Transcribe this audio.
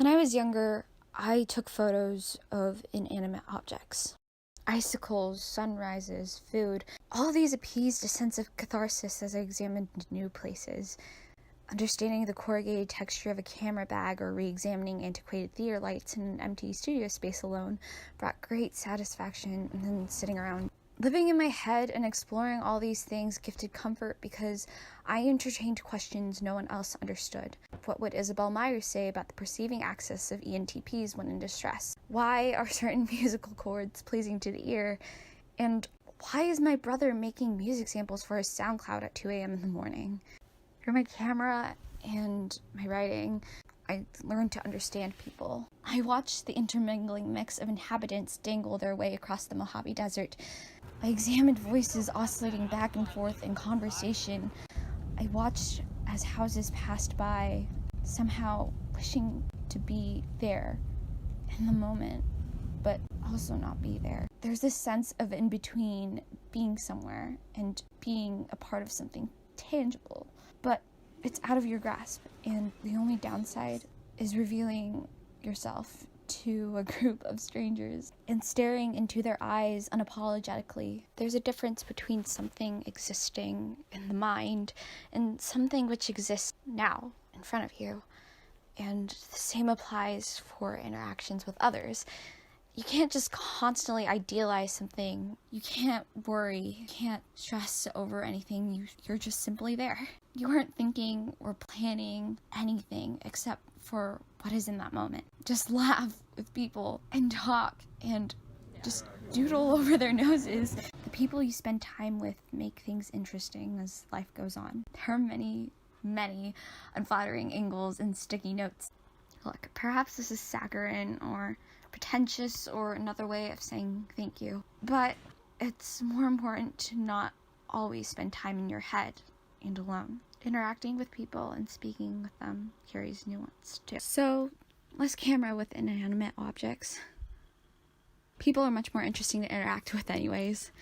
When I was younger, I took photos of inanimate objects. Icicles, sunrises, food. All of these appeased a sense of catharsis as I examined new places. Understanding the corrugated texture of a camera bag or re-examining antiquated theater lights in an empty studio space alone brought great satisfaction, and then sitting around. Living in my head and exploring all these things gifted comfort because I entertained questions no one else understood. What would Isabel Myers say about the perceiving axis of ENTPs when in distress? Why are certain musical chords pleasing to the ear? And why is my brother making music samples for his SoundCloud at 2 a.m. in the morning? Through my camera and my writing, I learned to understand people. I watched the intermingling mix of inhabitants dangle their way across the Mojave Desert. I examined voices oscillating back and forth in conversation. I watched as houses passed by, somehow wishing to be there in the moment, but also not be there. There's this sense of in between being somewhere and being a part of something tangible, but it's out of your grasp, and the only downside is revealing yourself to a group of strangers and staring into their eyes unapologetically. There's a difference between something existing in the mind and something which exists now in front of you. And the same applies for interactions with others. You can't just constantly idealize something. You can't worry. You can't stress over anything. You're just simply there. You aren't thinking or planning anything except for what is in that moment. Just laugh with people and talk and just doodle over their noses. The people you spend time with make things interesting as life goes on. There are many, many unflattering angles and sticky notes. Look, perhaps this is saccharine or pretentious or another way of saying thank you, but it's more important to not always spend time in your head and alone. Interacting with people and speaking with them carries nuance too. So, less camera with inanimate objects. People are much more interesting to interact with anyways.